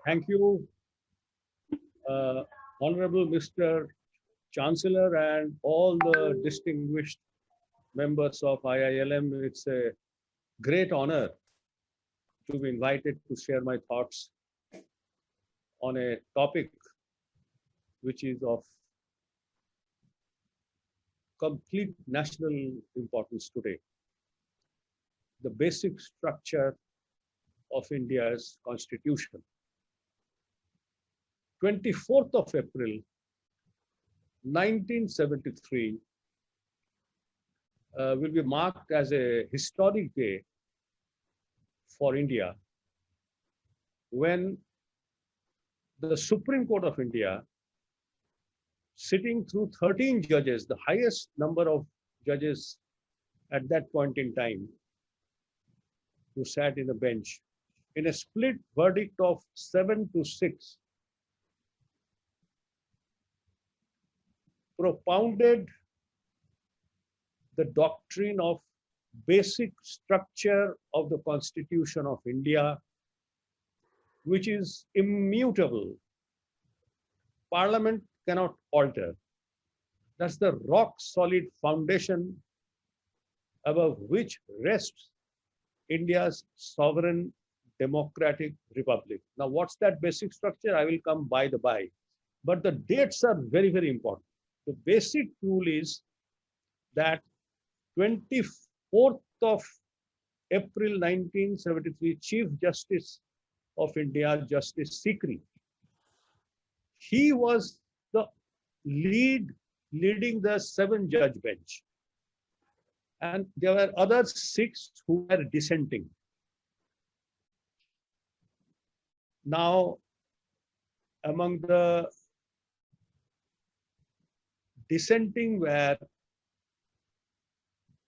Thank you, uh, Honorable Mr. Chancellor and all the distinguished members of IILM. It's a great honor to be invited to share my thoughts on a topic which is of complete national importance today. The basic structure of India's constitution. 24th of April, 1973 will be marked as a historic day for India when the Supreme Court of India, sitting through 13 judges, the highest number of judges at that point in time, who sat in a bench, in a split verdict of 7-6, propounded the doctrine of basic structure of the Constitution of India, which is immutable. Parliament cannot alter. That's the rock solid foundation above which rests India's sovereign democratic republic. Now, what's that basic structure? I will come by the by. But the dates are very, very important. The basic rule is that 24th of April 1973, Chief Justice of India, Justice Sikri, he was the leading the 7-judge bench. And there were other 6 who were dissenting. Now, among the dissenting were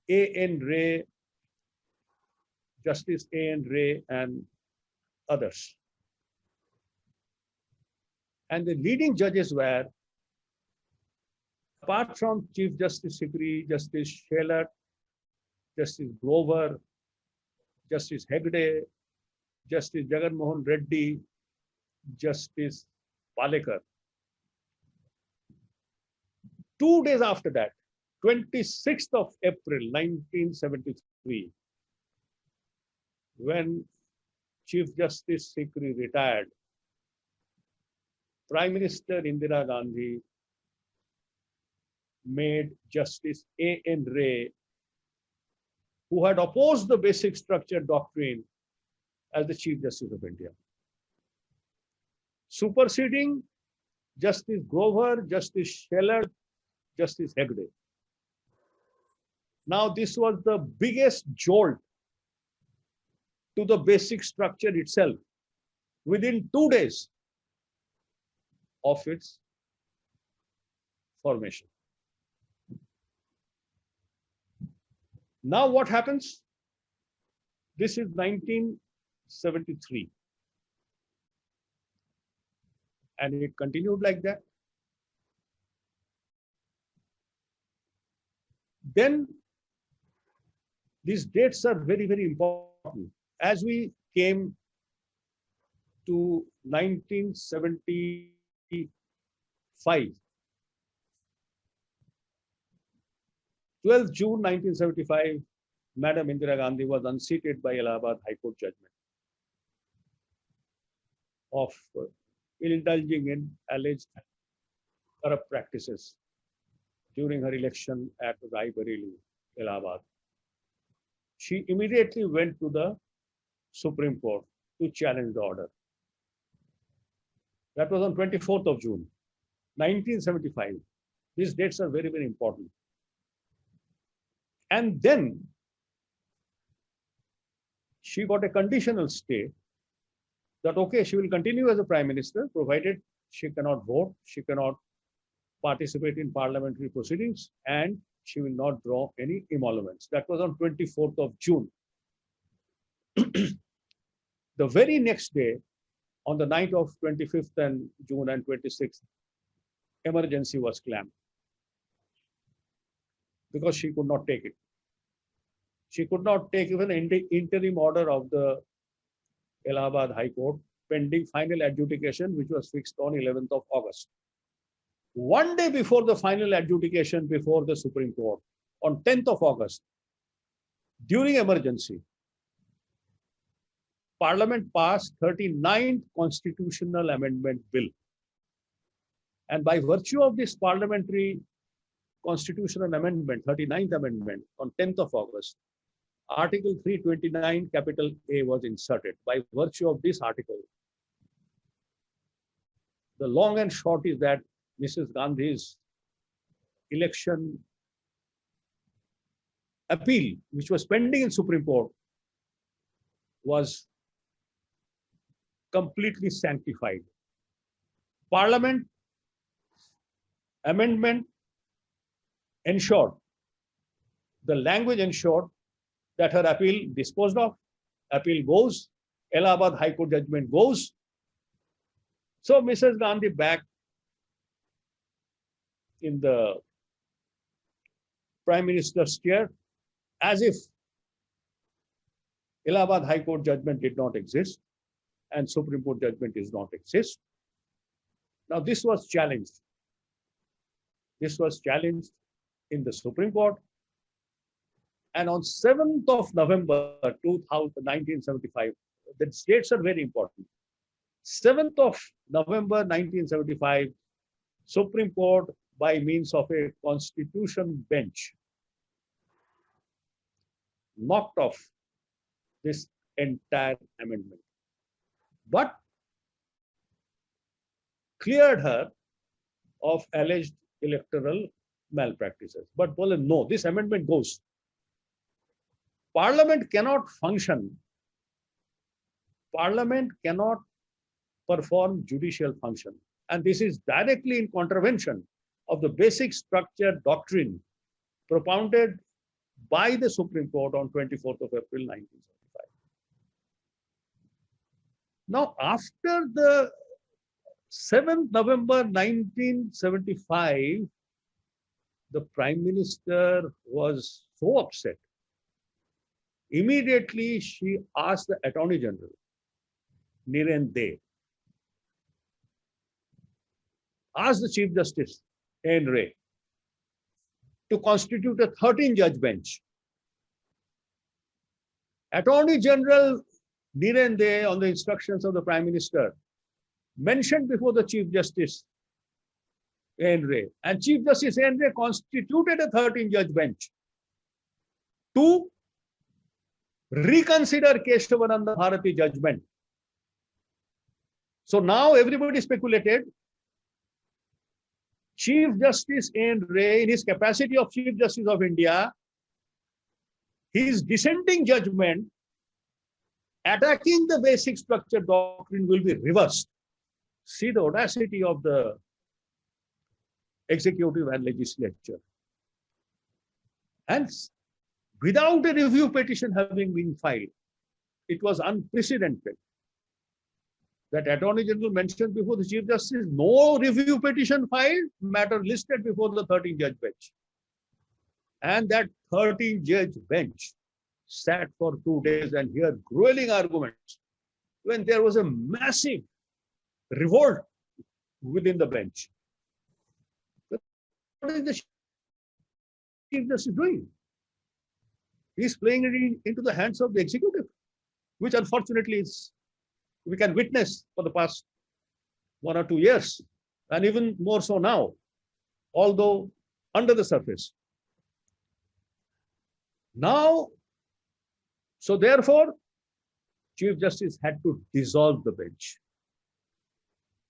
A.N. Ray, Justice A.N. Ray, and others. And the leading judges were, apart from Chief Justice Sikri, Justice Shelott, Justice Grover, Justice Hegde, Justice Jagan Mohan Reddy, Justice Palekar. 2 days after that, 26th of April 1973, when Chief Justice Sikri retired, Prime Minister Indira Gandhi made Justice A.N. Ray, who had opposed the basic structure doctrine, as the Chief Justice of India, superseding Justice Grover, Justice Shelott, Justice Hegde. Now, this was the biggest jolt to the basic structure itself within 2 days of its formation. Now, what happens? This is 1973. And it continued like that. Then these dates are very, very important. As we came to 1975, 12th June 1975, Madam Indira Gandhi was unseated by Allahabad High Court judgment of indulging in alleged corrupt practices during her election at Rai Bareli, Allahabad. She immediately went to the Supreme Court to challenge the order. That was on 24th of June, 1975. These dates are very, very important. And then she got a conditional stay that, okay, she will continue as a Prime Minister, provided she cannot vote, she cannot participate in parliamentary proceedings, and she will not draw any emoluments. That was on 24th of June. The very next day, on the night of 25th and June and 26th, emergency was claimed because she could not take it. She could not take even an interim order of the Allahabad High Court pending final adjudication, which was fixed on 11th of August. One day before the final adjudication before the Supreme Court, on 10th of August, during emergency, Parliament passed 39th Constitutional Amendment Bill. And by virtue of this parliamentary constitutional amendment, 39th Amendment, on 10th of August, Article 329, capital A was inserted. By virtue of this article, the long and short is that Mrs. Gandhi's election appeal, which was pending in Supreme Court, was completely sanctified. Parliament amendment ensured, the language ensured that her appeal disposed of, appeal goes, Allahabad High Court judgment goes. So Mrs. Gandhi back in the Prime Minister's chair as if Allahabad High Court judgment did not exist and Supreme Court judgment does not exist. Now this was challenged. This was challenged in the Supreme Court. And on 7th of November 1975, the dates are very important. 7th of November 1975, Supreme Court, by means of a constitution bench, knocked off this entire amendment, but cleared her of alleged electoral malpractices. But no, this amendment goes. Parliament cannot function. Parliament cannot perform judicial function. And this is directly in contravention of the basic structure doctrine propounded by the Supreme Court on 24th of April 1975. Now, after the 7th November 1975, the Prime Minister was so upset. Immediately, she asked the Attorney General, Niren De, asked the Chief Justice, N. Ray, to constitute a 13-judge bench. Attorney General Niren De, on the instructions of the Prime Minister, mentioned before the Chief Justice N. Ray, and Chief Justice N. Ray constituted a 13-judge bench to reconsider Keshavananda Bharati judgment. So now everybody speculated Chief Justice N. Ray, in his capacity of Chief Justice of India, his dissenting judgment attacking the basic structure doctrine will be reversed. See the audacity of the executive and legislature. And without a review petition having been filed, it was unprecedented that Attorney General mentioned before the Chief Justice, no review petition filed, matter listed before the 13-judge bench. And that 13-judge bench sat for 2 days and heard grueling arguments when there was a massive revolt within the bench. What is the Chief Justice doing? He's playing it into the hands of the executive, which unfortunately is, we can witness for the past 1 or 2 years, and even more so now, although under the surface. Now, so therefore, Chief Justice had to dissolve the bench.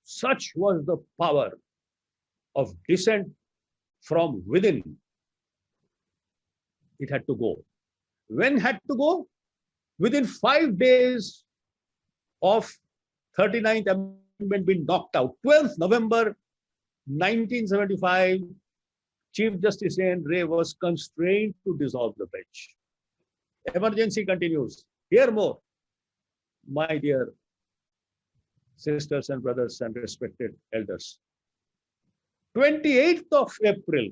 Such was the power of dissent from within. It had to go. When had to go? Within 5 days of 39th Amendment being knocked out. 12th November 1975, Chief Justice N. Ray was constrained to dissolve the bench. Emergency continues. Hear more, my dear sisters and brothers and respected elders. 28th of April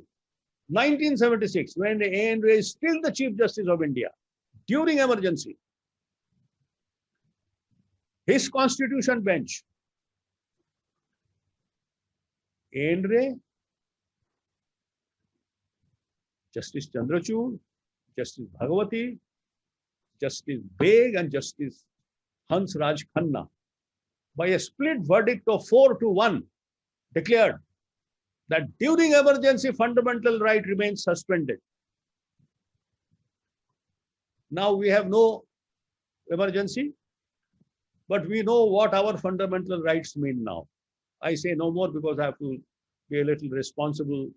1976, when A.N. Ray is still the Chief Justice of India, during emergency, His constitution bench, A.N. Ray, Justice Chandrachud, Justice Bhagwati, Justice Beg, and Justice Hans Raj Khanna, by a split verdict of 4-1, declared that during emergency, fundamental right remains suspended. Now we have no emergency, but we know what our fundamental rights mean now. I say no more because I have to be a little responsible,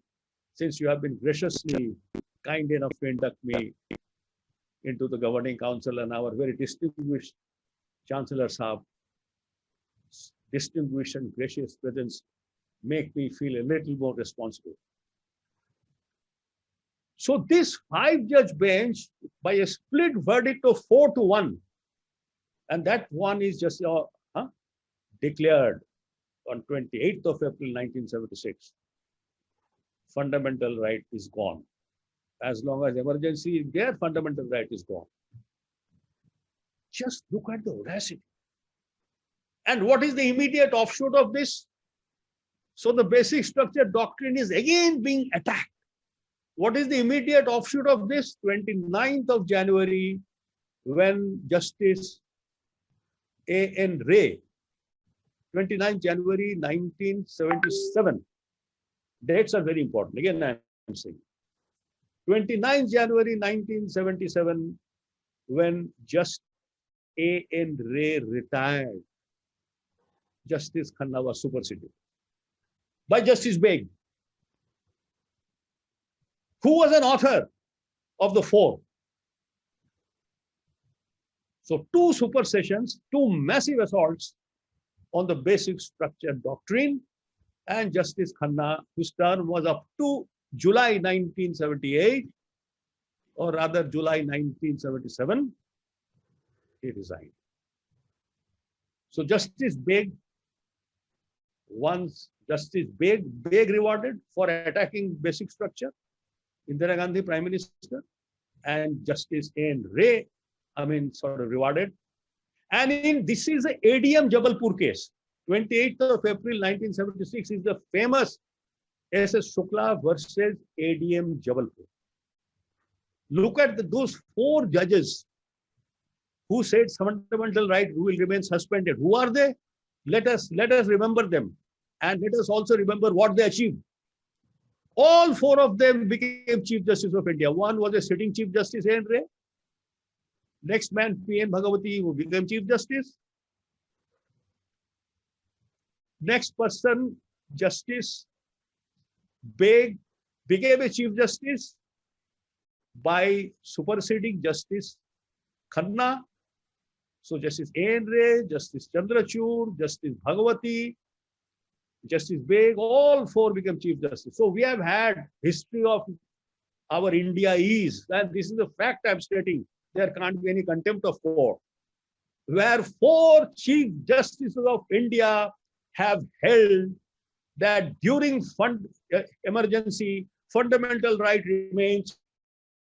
since you have been graciously kind enough to induct me into the governing council, and our very distinguished Chancellor Saab, distinguished and gracious presence make me feel a little more responsible. So this 5-judge bench, by a split verdict of 4-1, and that one is just declared on 28th of April 1976, fundamental right is gone. As long as emergency is there, fundamental right is gone. Just look at the audacity. And what is the immediate offshoot of this? So the basic structure doctrine is again being attacked. What is the immediate offshoot of this? 29th of January, when Justice A.N. Ray, 29th January 1977, dates are very important. Again, I'm saying 29th January 1977, when Justice A.N. Ray retired, Justice Khanna was superseded by Justice Beg, who was an author of the 4. So 2 supersessions, 2 massive assaults on the basic structure doctrine, and Justice Khanna, whose term was up to July 1978, or rather July 1977, he resigned. So Justice Beg, once Justice Beg rewarded for attacking basic structure, Indira Gandhi Prime Minister, and Justice A.N. Ray, sort of rewarded. And this is the ADM Jabalpur case. 28th of April 1976 is the famous S.S. Shukla versus ADM Jabalpur. Look at those 4 judges who said fundamental right will remain suspended. Who are they? Let us remember them, and let us also remember what they achieved. All 4 of them became Chief Justice of India. One was a sitting Chief Justice, A.N. Ray. Next man, P.N. Bhagwati, who became Chief Justice. Next person, Justice Beg, became a Chief Justice by superseding Justice Khanna. So Justice A.N. Ray, Justice Chandrachud, Justice Bhagwati, Justice Beg, all 4 became Chief Justice. So we have had history of our India is, and this is the fact I'm stating, there can't be any contempt of court, where 4 Chief Justices of India have held that during emergency, fundamental right remains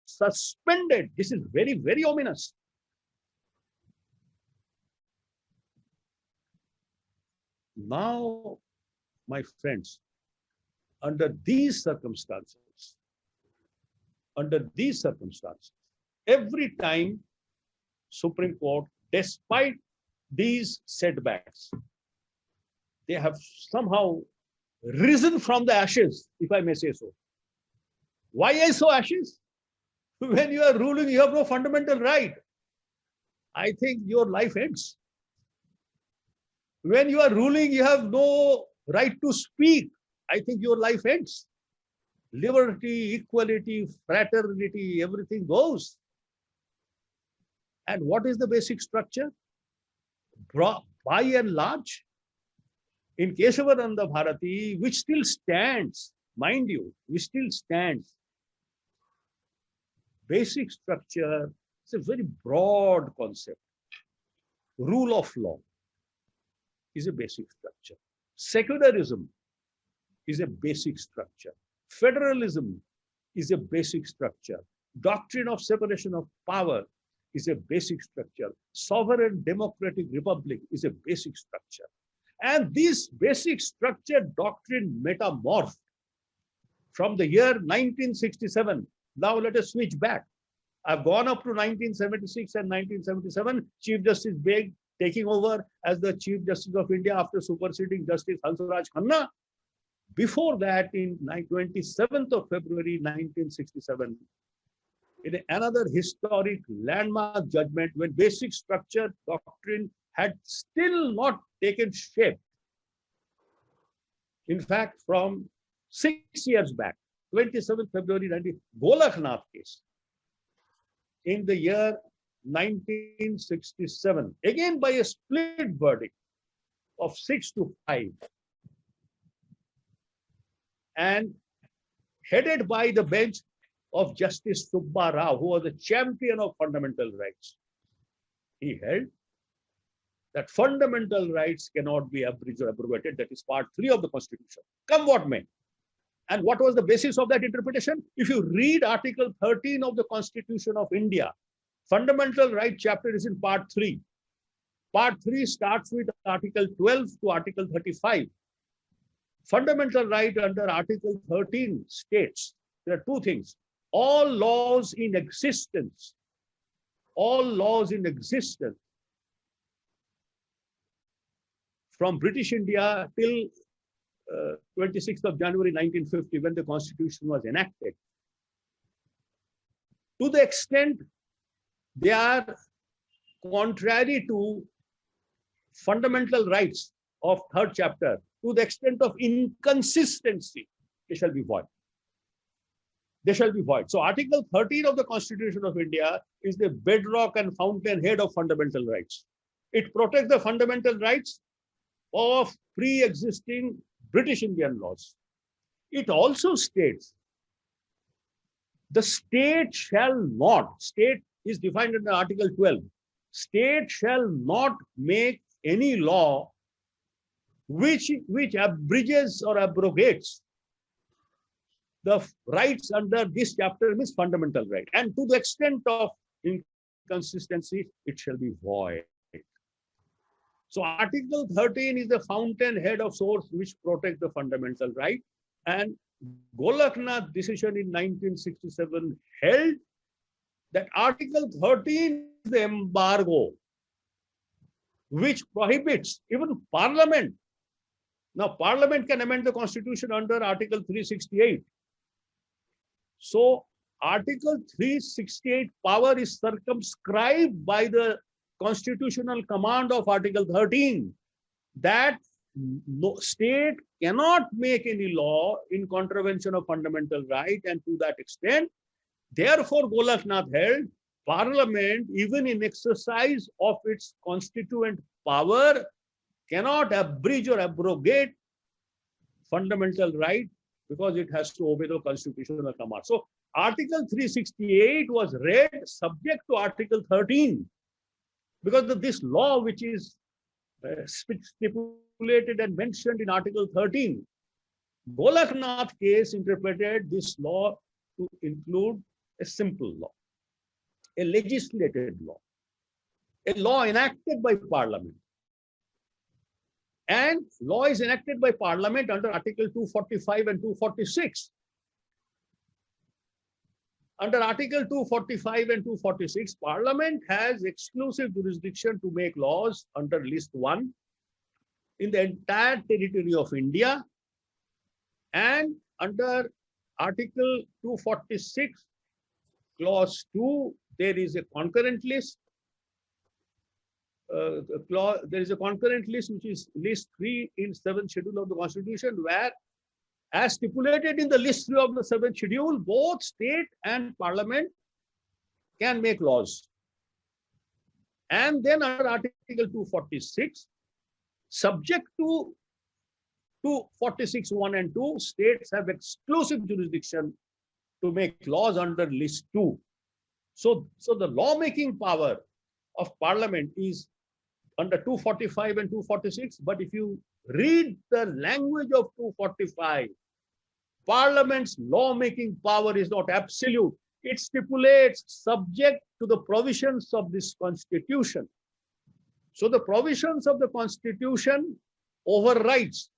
suspended. This is very, very ominous. Now, my friends, under these circumstances, every time Supreme Court, despite these setbacks, they have somehow risen from the ashes, if I may say so. Why is so ashes? When you are ruling, you have no fundamental right. I think your life ends. When you are ruling, you have no right to speak. I think your life ends. Liberty, equality, fraternity, everything goes. And what is the basic structure? By and large, in Kesavananda Bharati, which still stands, mind you, which still stands, basic structure is a very broad concept. Rule of law is a basic structure. Secularism is a basic structure. Federalism is a basic structure. Doctrine of separation of power is a basic structure. sovereign democratic republic is a basic structure. And this basic structure doctrine metamorphed from the year 1967. Now let us switch back. I've gone up to 1976 and 1977, Chief Justice Beg taking over as the Chief Justice of India after superseding Justice Hansraj Khanna. Before that, in 27th of February 1967, in another historic landmark judgment when basic structure doctrine had still not taken shape. In fact, from 6 years back, 27th February 19, Golaknath case, in the year 1967, again by a split verdict of 6-5, and headed by the bench of Justice Subba Rao, who was a champion of fundamental rights. He held that fundamental rights cannot be abridged or abrogated. That is part 3 of the Constitution, come what may. And what was the basis of that interpretation? If you read Article 13 of the Constitution of India, fundamental right chapter is in part 3. Part 3 starts with Article 12 to Article 35. Fundamental right under Article 13 states there are two things. All laws in existence from British India till 26th of January 1950, when the Constitution was enacted, to the extent they are contrary to fundamental rights of 3rd chapter, to the extent of inconsistency, they shall be void. They shall be void. So Article 13 of the Constitution of India is the bedrock and fountainhead of fundamental rights. It protects the fundamental rights of pre-existing British Indian laws. It also states the state shall not, state is defined under Article 12, state shall not make any law which abridges or abrogates the rights under this chapter, means fundamental right. And to the extent of inconsistency, it shall be void. So Article 13 is the fountainhead of source which protects the fundamental right. And Golaknath decision in 1967 held that Article 13 is the embargo which prohibits even Parliament. Now, Parliament can amend the Constitution under Article 368. So, Article 368 power is circumscribed by the constitutional command of Article 13 that no state cannot make any law in contravention of fundamental right, and to that extent, therefore, Golaknath held Parliament, even in exercise of its constituent power, cannot abridge or abrogate fundamental right because it has to obey the constitutional command. So Article 368 was read subject to Article 13 because of this law which is stipulated and mentioned in Article 13. Golaknath case interpreted this law to include a simple law, a legislated law, a law enacted by Parliament. And law is enacted by Parliament under Article 245 and 246. Under Article 245 and 246, Parliament has exclusive jurisdiction to make laws under List 1 in the entire territory of India. And under Article 246, Clause 2, there is a concurrent list. There is a concurrent list which is List 3 in 7th schedule of the Constitution, where as stipulated in the List 3 of the 7th schedule, both state and Parliament can make laws. And then under Article 246, subject to 246 1 and 2, states have exclusive jurisdiction to make laws under List 2. So the lawmaking power of Parliament is under 245 and 246, but if you read the language of 245, Parliament's lawmaking power is not absolute. It stipulates subject to the provisions of this Constitution. So the provisions of the Constitution overrides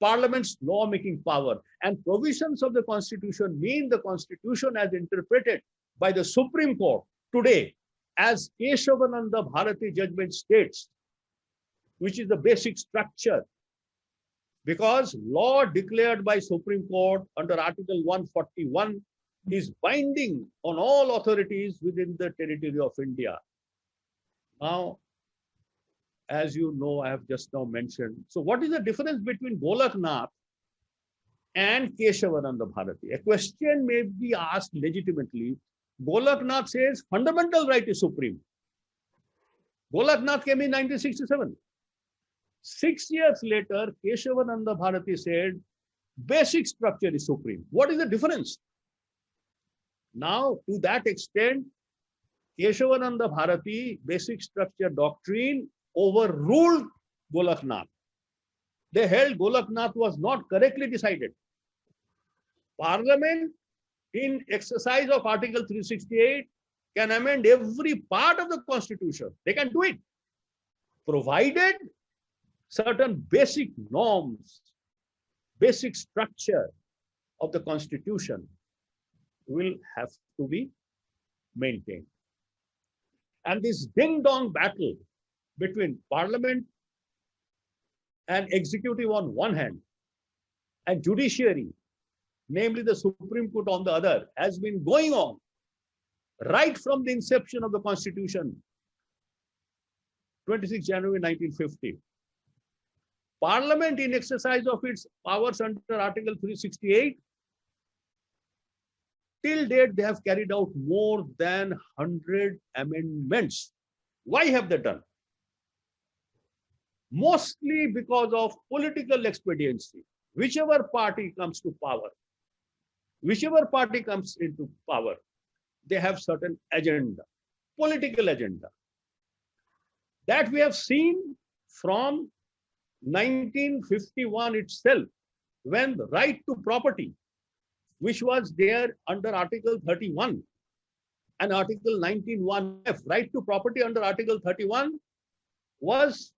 Parliament's law-making power, and provisions of the Constitution mean the Constitution as interpreted by the Supreme Court today, as Keshavananda Bharati judgment states, which is the basic structure, because law declared by Supreme Court under Article 141 is binding on all authorities within the territory of India. Now, as you know, I have just now mentioned. So what is the difference between Golaknath and Keshavananda Bharati? A question may be asked legitimately. Golaknath says fundamental right is supreme. Golaknath came in 1967. 6 years later, Keshavananda Bharati said basic structure is supreme. What is the difference? Now, to that extent, Keshavananda Bharati basic structure doctrine overruled Golaknath. They held Golaknath was not correctly decided. Parliament, in exercise of Article 368, can amend every part of the Constitution. They can do it, provided certain basic norms, basic structure of the Constitution will have to be maintained. And this ding-dong battle between Parliament and executive on one hand and judiciary, namely the Supreme Court on the other, has been going on right from the inception of the Constitution, 26 January 1950. Parliament, in exercise of its powers under Article 368, till date they have carried out more than 100 amendments. Why have they done? Mostly because of political expediency. Whichever party comes to power, whichever party comes into power, they have certain agenda, political agenda. That we have seen from 1951 itself, when the right to property, which was there under Article 31 and Article 19(1)(f), right to property under Article 31 was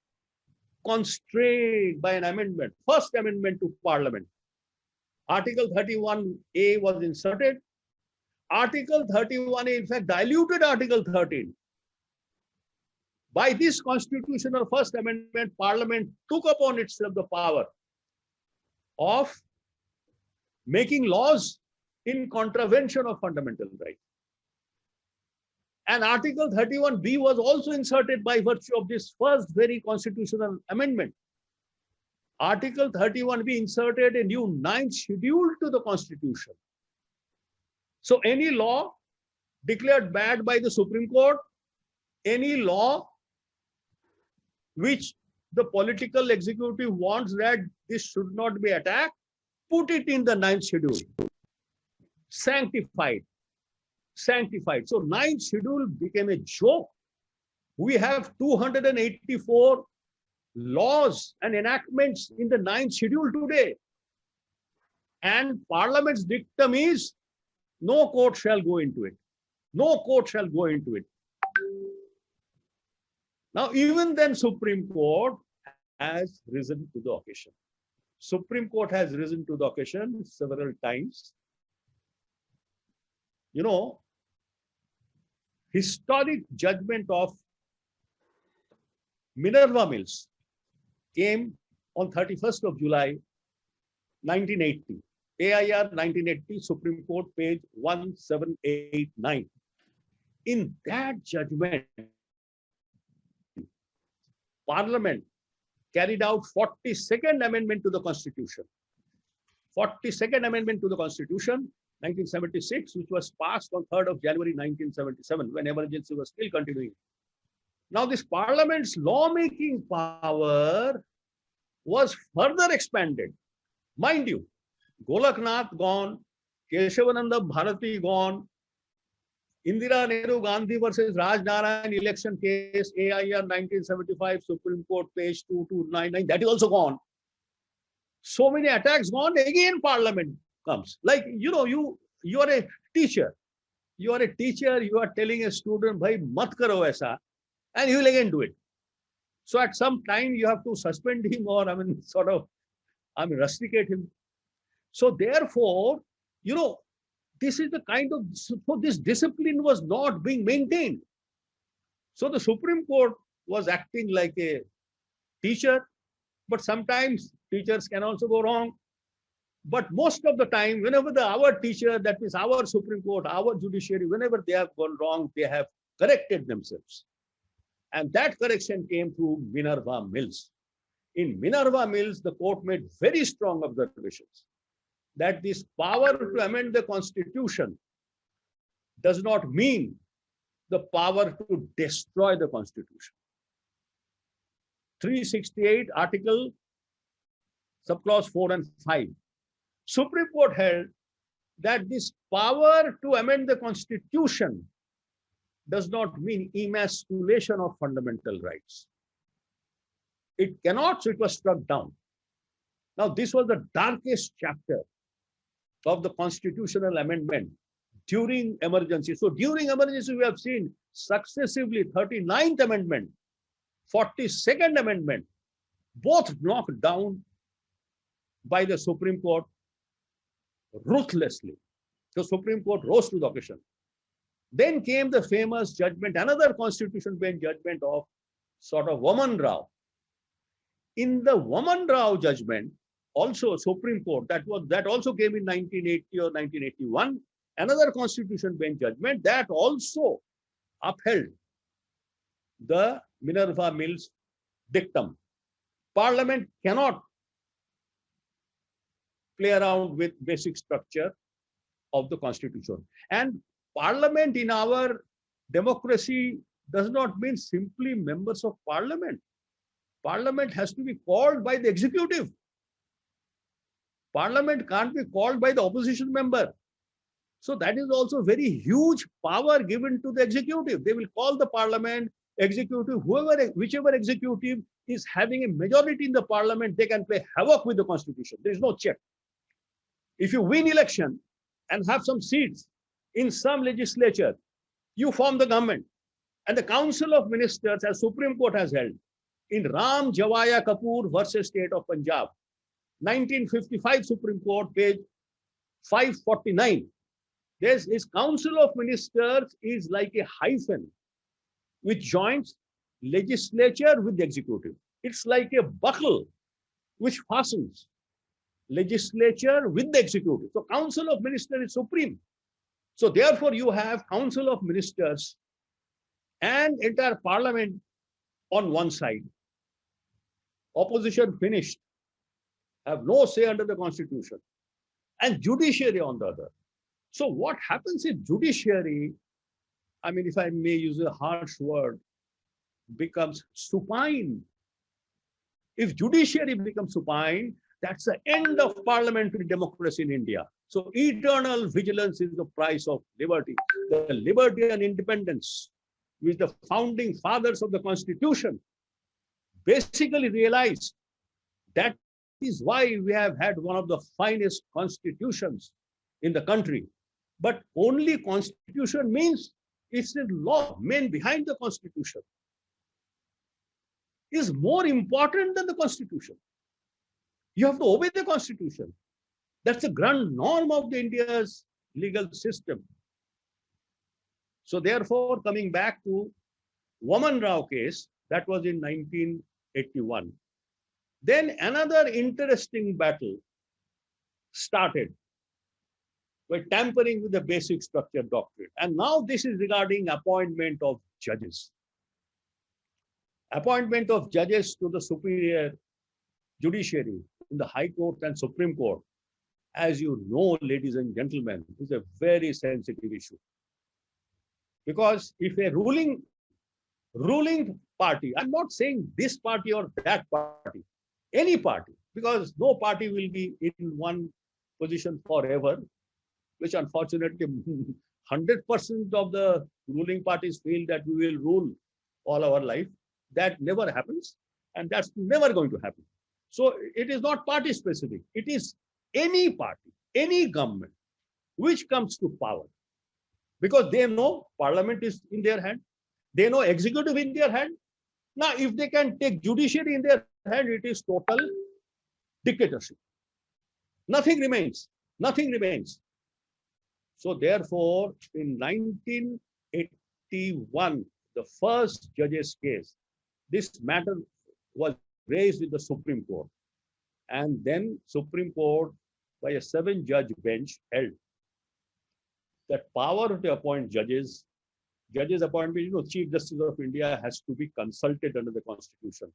constrained by an amendment, first amendment to Parliament. Article 31A was inserted. Article 31A, in fact, diluted Article 13. By this constitutional first amendment, Parliament took upon itself the power of making laws in contravention of fundamental rights. And Article 31B was also inserted by virtue of this first very constitutional amendment. Article 31B inserted a new 9th schedule to the Constitution. So any law declared bad by the Supreme Court, any law which the political executive wants that this should not be attacked, put it in the 9th schedule. Sanctified. Sanctified. So 9th schedule became a joke. We have 284 laws and enactments in the 9th schedule today. And Parliament's dictum is no court shall go into it. No court shall go into it. Now, even then, Supreme Court has risen to the occasion. Supreme Court has risen to the occasion several times. You know, historic judgment of Minerva Mills came on 31st of July, 1980. AIR 1980, Supreme Court, page 1789. In that judgment, Parliament carried out 42nd Amendment to the Constitution. 42nd Amendment to the Constitution, 1976, which was passed on 3rd of January 1977, when emergency was still continuing. Now, this Parliament's lawmaking power was further expanded. Mind you, Golaknath gone, Keshavananda Bharati gone, Indira Nehru Gandhi versus Raj Narayan election case, AIR 1975, Supreme Court, page 2299, that is also gone. So many attacks gone, again Parliament comes. Like, you know, you are a teacher. You are a teacher, you are telling a student, bhai, mat karo aisa, and he will again do it. So at some time you have to suspend him, or sort of, rusticate him. So therefore, this is the kind of, so this discipline was not being maintained. So the Supreme Court was acting like a teacher, but sometimes teachers can also go wrong. But most of the time, whenever our teacher, that means our Supreme Court, our judiciary, whenever they have gone wrong, they have corrected themselves. And that correction came through Minerva Mills. In Minerva Mills, the court made very strong observations that this power to amend the Constitution does not mean the power to destroy the Constitution. 368 article, subclause 4 and 5. Supreme Court held that this power to amend the Constitution does not mean emasculation of fundamental rights. It cannot, so it was struck down. Now, this was the darkest chapter of the constitutional amendment during emergency. So during emergency, we have seen successively 39th Amendment, 42nd Amendment, both knocked down by the Supreme Court ruthlessly. The Supreme Court rose to the occasion. Then came the famous judgment, another constitution bench judgment of sort of Vaman Rao. In the Vaman Rao judgment, also Supreme Court, that also came in 1980 or 1981, another constitution bench judgment that also upheld the Minerva Mills dictum. Parliament cannot play around with basic structure of the Constitution. And Parliament in our democracy does not mean simply members of Parliament. Parliament has to be called by the executive. Parliament can't be called by the opposition member. So that is also very huge power given to the executive. They will call the Parliament, executive, whichever executive is having a majority in the Parliament, they can play havoc with the Constitution. There is no check. If you win election and have some seats in some legislature, you form the government. And the Council of Ministers, as Supreme Court has held, in Ram Javaya Kapoor versus State of Punjab, 1955 Supreme Court, page 549. This Council of Ministers is like a hyphen which joins legislature with the executive. It's like a buckle which fastens legislature with the executive. So Council of Ministers is supreme. So therefore you have Council of Ministers and entire Parliament on one side. Opposition finished, have no say under the Constitution, and judiciary on the other. So what happens if judiciary, if I may use a harsh word, becomes supine? If judiciary becomes supine, that's the end of parliamentary democracy in India. So eternal vigilance is the price of liberty. The liberty and independence which the founding fathers of the Constitution basically realized. That is why we have had one of the finest constitutions in the country. But only Constitution means it's a law. Men behind the Constitution is more important than the Constitution. You have to obey the Constitution. That's the grand norm of the India's legal system. So therefore, coming back to Vaman Rao case, that was in 1981. Then another interesting battle started by tampering with the basic structure doctrine. And now this is regarding appointment of judges. Appointment of judges to the superior judiciary in the High Court and Supreme Court, as you know, ladies and gentlemen, is a very sensitive issue. Because if a ruling party, I'm not saying this party or that party, any party, because no party will be in one position forever, which unfortunately 100% of the ruling parties feel that we will rule all our life. That never happens, and that's never going to happen. So it is not party specific. It is any party, any government which comes to power, because they know parliament is in their hand, they know executive in their hand, Now, if they can take judiciary in their hand, it is total dictatorship. Nothing remains. Nothing remains. So therefore, in 1981, the first judge's case, this matter was raised in the Supreme Court. And then Supreme Court, by a 7-judge bench, held that power to appoint judges appointment, Chief Justice of India has to be consulted under the Constitution.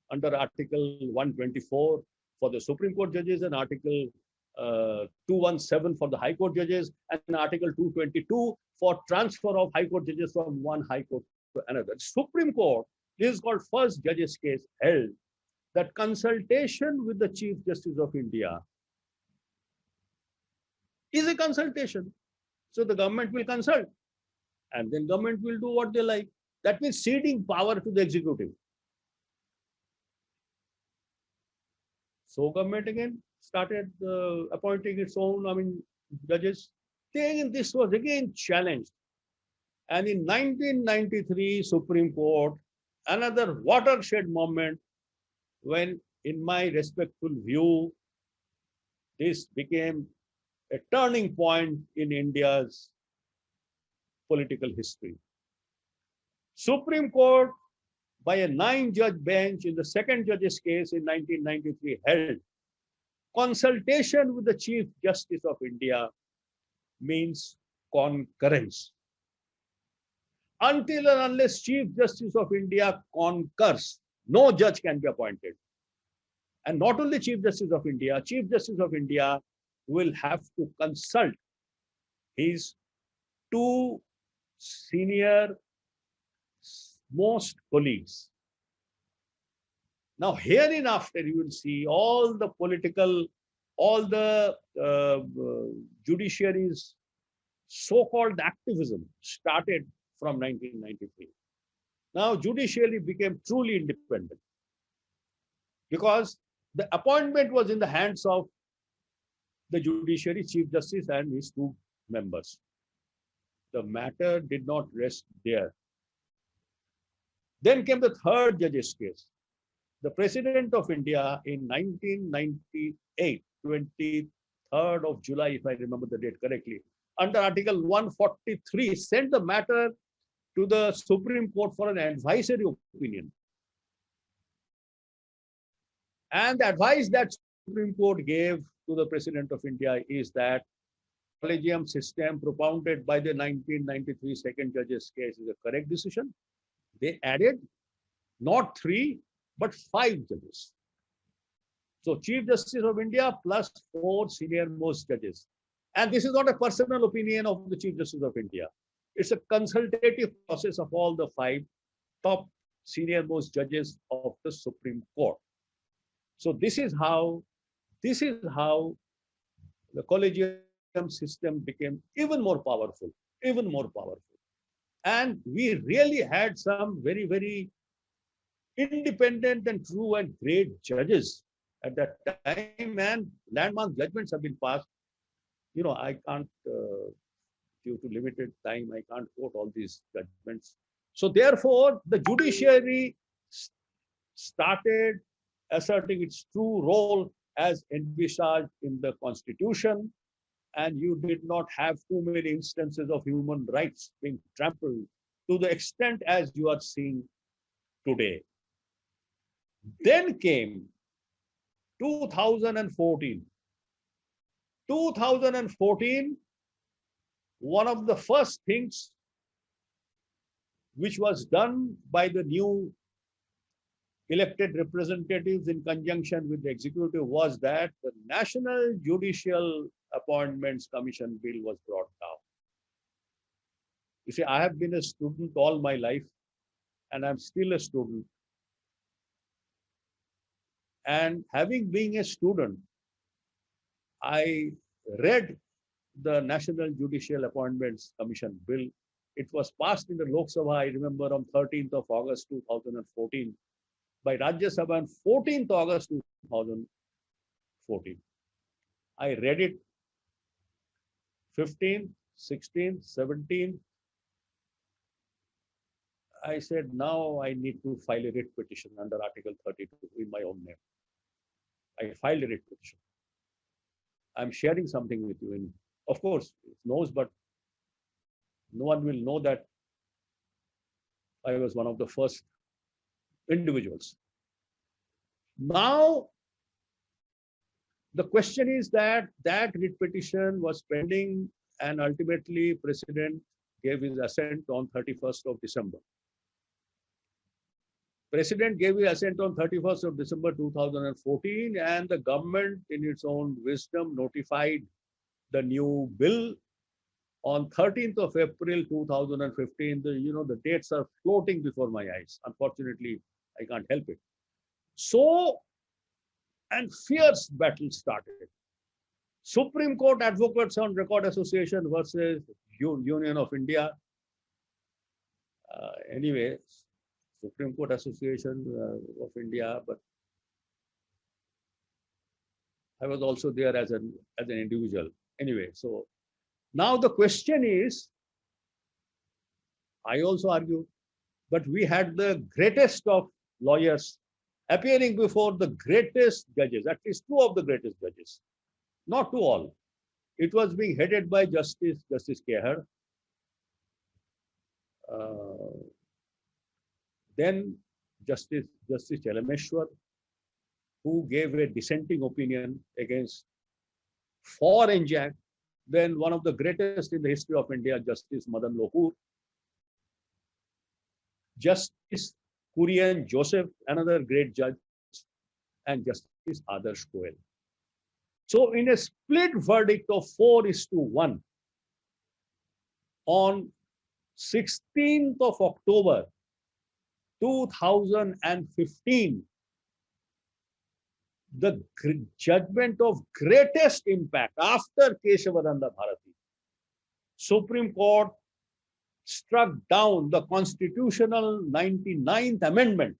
Under Article 124 for the Supreme Court judges and Article 217 for the High Court judges and Article 222 for transfer of High Court judges from one High Court to another. Supreme Court, this is called first judge's case, held that consultation with the Chief Justice of India is a consultation. So the government will consult and then government will do what they like. That means ceding power to the executive. So government again started appointing its own, judges. Then this was again challenged. And in 1993, Supreme Court, another watershed moment when, in my respectful view, this became a turning point in India's political history. Supreme Court, by a 9-judge bench in the second judge's case in 1993, held consultation with the Chief Justice of India means concurrence. Until and unless Chief Justice of India concurs, no judge can be appointed. And not only Chief Justice of India will have to consult his 2 senior most colleagues. Now, hereinafter, you will see all the judiciary's so-called activism started from 1993. Now, judiciary became truly independent because the appointment was in the hands of the judiciary Chief Justice and his 2 members. The matter did not rest there. Then came the 3rd judge's case. The President of India in 1998, 23rd of July, if I remember the date correctly, under Article 143, sent the matter to the Supreme Court for an advisory opinion. And the advice that Supreme Court gave to the President of India is that collegium system propounded by the 1993 second judge's case is a correct decision. They added not 3, but 5 judges. So Chief Justice of India plus 4 senior most judges. And this is not a personal opinion of the Chief Justice of India. It's a consultative process of all the 5 top senior most judges of the Supreme Court. So this is how the collegium system became even more powerful. And we really had some very, very independent and true and great judges at that time, and landmark judgments have been passed. I can't, due to limited time, I can't quote all these judgments. So therefore, the judiciary started asserting its true role as envisaged in the Constitution, and you did not have too many instances of human rights being trampled to the extent as you are seeing today. Then came 2014. 2014, one of the first things which was done by the new elected representatives in conjunction with the executive was that the National Judicial Appointments Commission Bill was brought down. You see, I have been a student all my life, and I'm still a student. And having been a student, I read the National Judicial Appointments Commission Bill. It was passed in the Lok Sabha, I remember, on 13th of August 2014, by Rajya Sabha on 14th August 2014. I read it 15th, 16th, 17th. I said, now I need to file a writ petition under Article 32 in my own name. I filed a writ petition. I'm sharing something with you. And of course, it knows, but no one will know that I was one of the first individuals. Now, the question is that writ petition was pending, and ultimately President gave his assent on 31st of December. President gave his assent on 31st of December 2014, and the government in its own wisdom notified the new bill on 13th of April 2015. The dates are floating before my eyes. Unfortunately, I can't help it. So, and fierce battle started. Supreme Court Advocates on Record Association versus Union of India. Anyway, Supreme Court Association of India, but I was also there as an individual. Anyway, so now the question is, I also argued, but we had the greatest of lawyers appearing before the greatest judges, at least two of the greatest judges, not to all. It was being headed by Justice Kehar. Then Justice Chalameshwar, who gave a dissenting opinion for NJAC. Then one of the greatest in the history of India, Justice Madan Lokur. Justice Kurian Joseph, another great judge, and Justice Adarsh Goel. So in a split verdict of 4:1, on 16th of October 2015, the judgment of greatest impact after Keshavaranda Bharati, Supreme Court struck down the constitutional 99th Amendment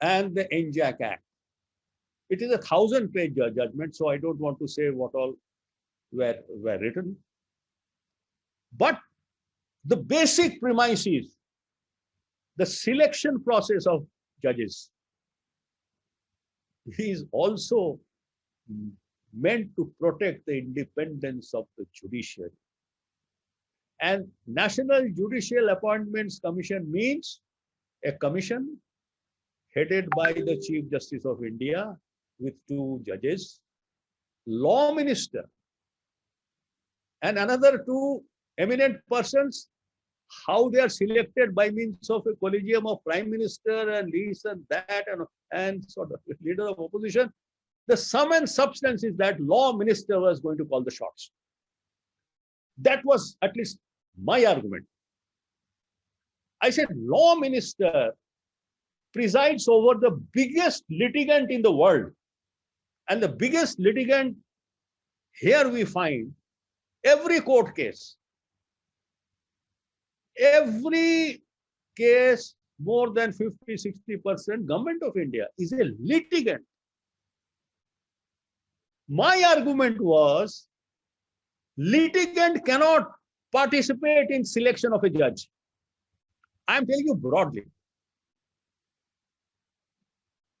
and the NJAC Act. It is a 1,000-page judgment, so I don't want to say what all were written. But the basic premise is the selection process of judges is also meant to protect the independence of the judiciary. And National Judicial Appointments Commission means a commission headed by the Chief Justice of India with 2 judges, law minister, and another 2 eminent persons. How they are selected by means of a collegium of prime minister and this and that and sort of leader of opposition. The sum and substance is that law minister was going to call the shots. That was at least my argument. I said law minister presides over the biggest litigant in the world. And the biggest litigant here we find every court case. Every case, more than 50-60%, Government of India is a litigant. My argument was, litigant cannot participate in selection of a judge. I am telling you broadly.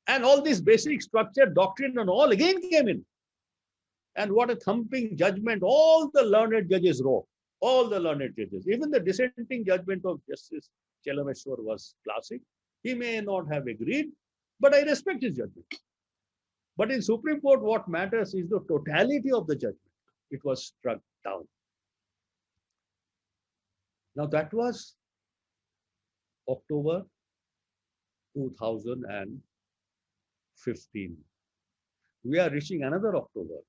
And all this basic structure, doctrine and all again came in. And what a thumping judgment all the learned judges wrote. All the learned judges. Even the dissenting judgment of Justice Chalameshwar was classic. He may not have agreed, but I respect his judgment. But in Supreme Court, what matters is the totality of the judgment. It was struck down. Now that was October 2015. We are reaching another October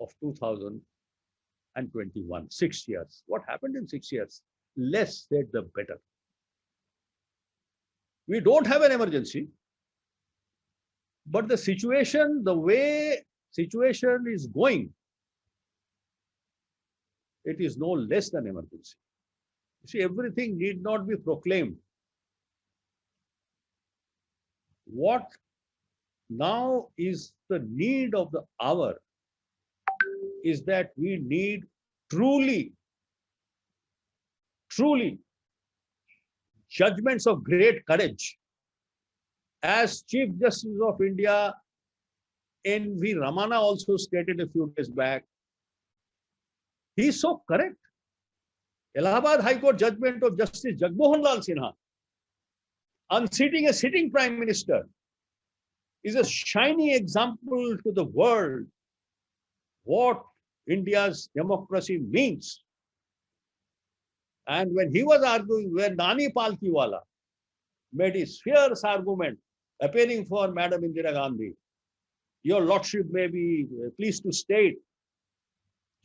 of 2021, 6 years. What happened in 6 years? Less said, the better. We don't have an emergency, but the situation, the way situation is going, it is no less than emergency. You see, everything need not be proclaimed. What now is the need of the hour is that we need truly truly judgments of great courage. As Chief Justice of India, N.V. Ramana also stated a few days back, he is so correct. Allahabad High Court judgment of Justice Jagmohan Lal Sinha unseating a sitting Prime Minister is a shining example to the world what India's democracy means. And when he was arguing, when Nani Palkiwala made his fierce argument appearing for Madam Indira Gandhi, your Lordship may be pleased to state,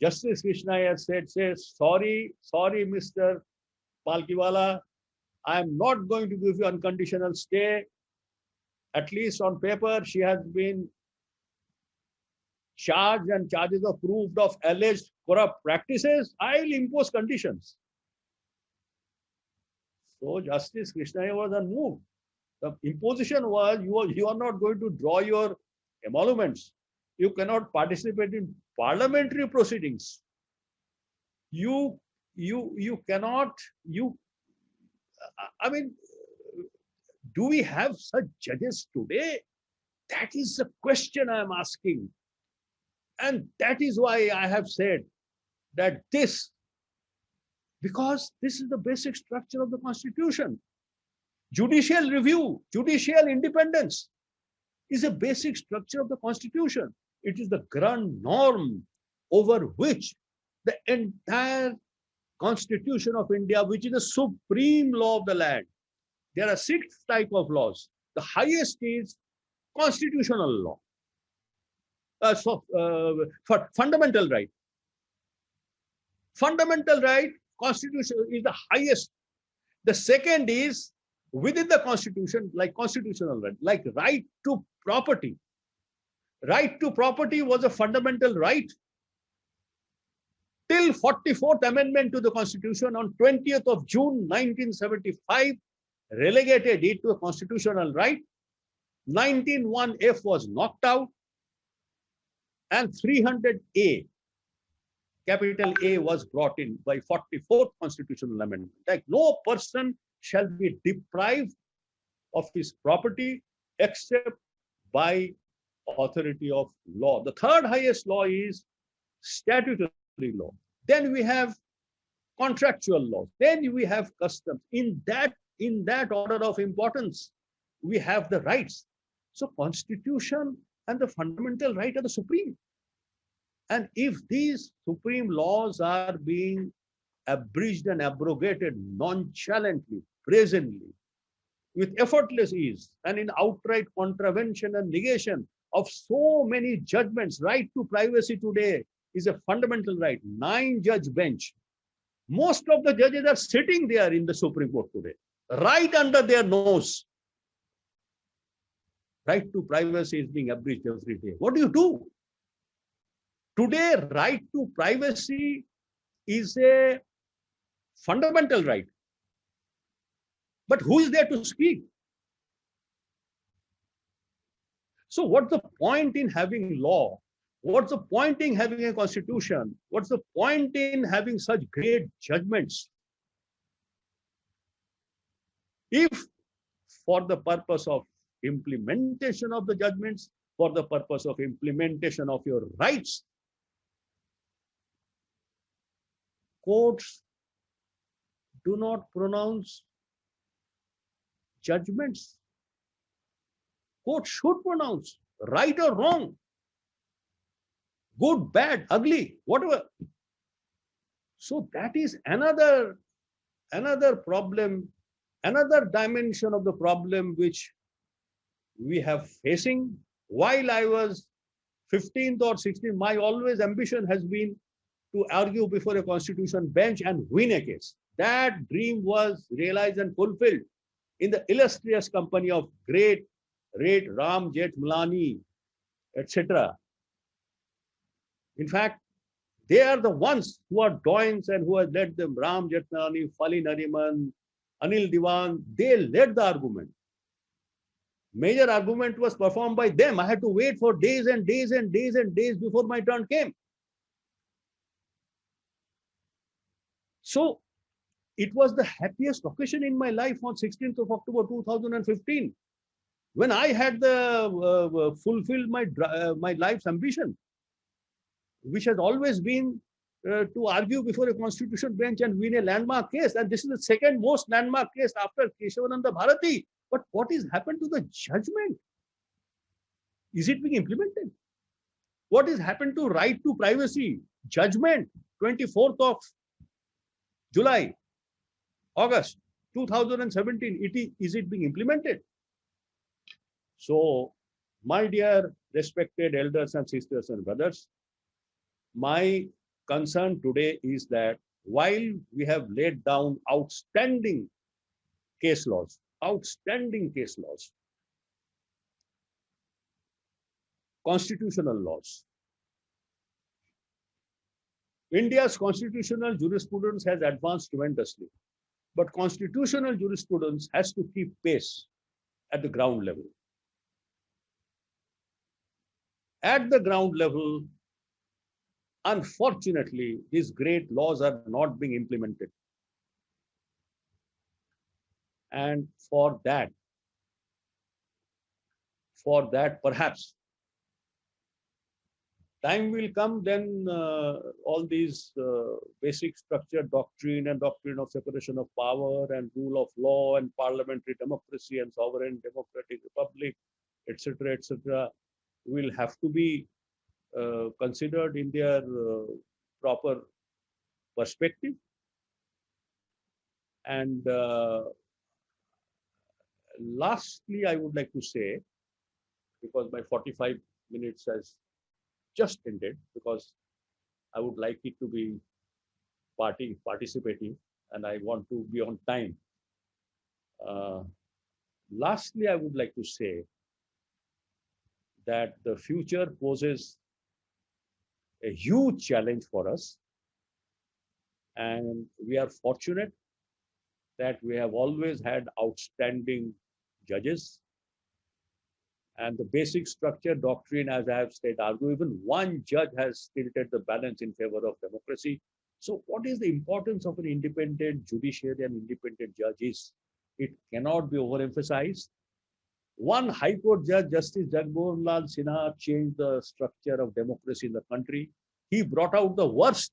Justice Krishna has said, sorry, Mr. Palkiwala, I am not going to give you unconditional stay. At least on paper, she has been charged and charges are proved of alleged corrupt practices. I will impose conditions. So Justice Krishna was unmoved. The imposition was you are not going to draw your emoluments. You cannot participate in parliamentary proceedings. You cannot. I mean, do we have such judges today? That is the question I am asking. And that is why I have said that because this is the basic structure of the Constitution. Judicial review, judicial independence is a basic structure of the Constitution. It is the grand norm over which the entire Constitution of India, which is the supreme law of the land. There are 6 types of laws. The highest is constitutional law. For fundamental right. Fundamental right, Constitution is the highest. The second is within the Constitution, like constitutional right, like right to property. Right to property was a fundamental right till 44th Amendment to the Constitution on 20th of June 1975 relegated it to a constitutional right. 19(1)(f) was knocked out and 300A, capital A, was brought in by 44th Constitutional Amendment. Like no person shall be deprived of his property except by authority of law. The third highest law is statutory law. Then we have contractual law. Then we have customs. In that order of importance, we have the rights. So Constitution and the fundamental right are the supreme. And if these supreme laws are being abridged and abrogated nonchalantly, brazenly, with effortless ease, and in outright contravention and negation of so many judgments, right to privacy today is a fundamental right. 9-judge bench. Most of the judges are sitting there in the Supreme Court today, right under their nose. Right to privacy is being abridged every day. What do you do? Today, right to privacy is a fundamental right. But who is there to speak? So what's the point in having law? What's the point in having a constitution? What's the point in having such great judgments? If for the purpose of implementation of the judgments, for the purpose of implementation of your rights, courts do not pronounce judgments. Court should pronounce right or wrong, good, bad, ugly, whatever. So that is another problem, another dimension of the problem which we have facing. While I was 15th or 16th, my always ambition has been to argue before a constitution bench and win a case. That dream was realized and fulfilled in the illustrious company of great Ram Jethmalani, etc. In fact, they are the ones who are doyens and who have led them. Ram Jethmalani, Fali Nariman, Anil Diwan, they led the argument. Major argument was performed by them. I had to wait for days and days and days and days before my turn came. So It was the happiest occasion in my life on 16th of October 2015, when I had fulfilled my life's ambition, which has always been to argue before a constitution bench and win a landmark case. And this is the second most landmark case after Keshavananda Bharati. But what has happened to the judgment? Is it being implemented? What has happened to right to privacy? Judgment, 24th of July, August 2017. Is it being implemented? So, my dear respected elders and sisters and brothers, my concern today is that while we have laid down outstanding case laws, constitutional laws, India's constitutional jurisprudence has advanced tremendously, but constitutional jurisprudence has to keep pace at the ground level. At the ground level, unfortunately, these great laws are not being implemented. And for that, perhaps, time will come then all these basic structure doctrine and doctrine of separation of power and rule of law and parliamentary democracy and sovereign democratic republic, etc., will have to be considered in their proper perspective. And lastly, I would like to say, because my 45 minutes has just ended, because I would like it to be participative and I want to be on time. Lastly, I would like to say that the future poses a huge challenge for us, and we are fortunate that we have always had outstanding judges, and the basic structure doctrine, as I have said, argue even one judge has tilted the balance in favor of democracy. So what is the importance of an independent judiciary and independent judge? It cannot be overemphasized. One High Court judge, Justice Jagmohan Lal Sinha, changed the structure of democracy in the country. He brought out the worst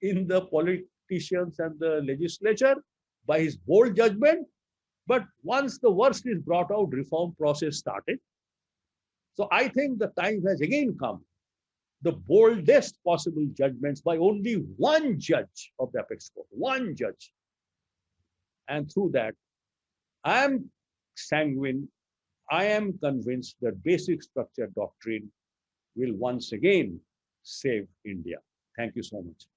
in the politicians and the legislature by his bold judgment. But once the worst is brought out, reform process started. So I think the time has again come. The boldest possible judgments by only one judge of the apex court, one judge. And through that, I am sanguine, I am convinced that basic structure doctrine will once again save India. Thank you so much.